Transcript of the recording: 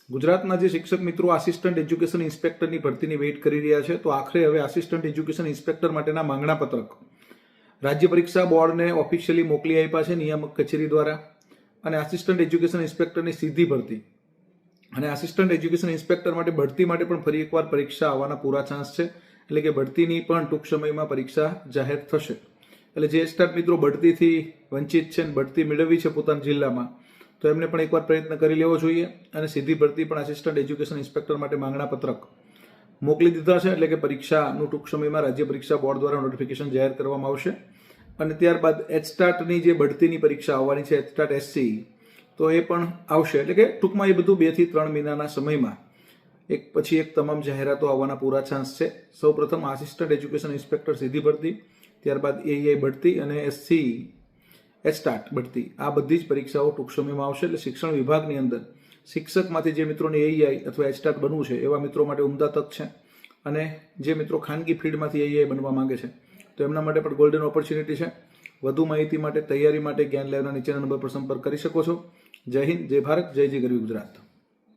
ગુજરાતના જે શિક્ષક મિત્રો આસિસ્ટન્ટ એજ્યુકેશન ઇન્સ્પેક્ટરની ભરતીની વેઇટ કરી રહ્યા છે, તો આખરે હવે આસિસ્ટન્ટ એજ્યુકેશન ઇન્સ્પેક્ટર માટેના માંગણા પત્રક રાજ્ય પરીક્ષા બોર્ડને ઓફિશિયલી મોકલી આપ્યા છે નિયામક કચેરી દ્વારા. અને આસિસ્ટન્ટ એજ્યુકેશન ઇન્સ્પેક્ટરની સીધી ભરતી અને આસિસ્ટન્ટ એજ્યુકેશન ઇન્સ્પેક્ટર માટે ભરતી માટે પણ ફરી એકવાર પરીક્ષા આવવાના પૂરા ચાન્સ છે. એટલે કે ભરતીની પણ ટૂંક સમયમાં પરીક્ષા જાહેર થશે. એટલે જે સ્ટાફ મિત્રો બઢતીથી વંચિત છે, બઢતી મેળવવી છે પોતાના જિલ્લામાં, તો એમને પણ એકવાર પ્રયત્ન કરી લેવો જોઈએ. અને સીધી ભરતી પણ આસિસ્ટન્ટ એજ્યુકેશન ઇન્સ્પેક્ટર માટે માંગણા પત્રક મોકલી દીધા છે. એટલે કે પરીક્ષાનું ટૂંક સમયમાં રાજ્ય પરીક્ષા બોર્ડ દ્વારા નોટિફિકેશન જાહેર કરવામાં આવશે. અને ત્યારબાદ એચસ્ટાટની જે બઢતીની પરીક્ષા આવવાની છે, એચસ્ટાટ એસસી, તો એ પણ આવશે. એટલે કે ટૂંકમાં એ બધું 2 થી 3 મહિનાના સમયમાં એક પછી એક તમામ જાહેરાતો આવવાના પૂરા ચાન્સ છે. સૌપ્રથમ આસિસ્ટન્ટ એજ્યુકેશન ઇન્સ્પેક્ટર સીધી ભરતી, ત્યારબાદ એઆઈ બઢતી અને એસસી એચસ્ટાટ બઢતી, આ બધી જ પરીક્ષાઓ ટૂંક સમયમાં આવશે. એટલે શિક્ષણ વિભાગની અંદર શિક્ષકમાંથી જે મિત્રોને એઆઈ અથવા એચસ્ટાટ બનવું છે એવા મિત્રો માટે ઉમદા તક છે. અને જે મિત્રો ખાનગી ફિલ્ડમાંથી એઆઈ બનવા માંગે છે, તો એમના માટે પણ ગોલ્ડન ઓપોર્ચ્યુનિટી છે. વધુ માહિતી માટે, તૈયારી માટે જ્ઞાન લેવના નીચેના નંબર પર સંપર્ક કરી શકો છો. જય હિન્દ, જય ભારત, જય ગરવી ગુજરાત.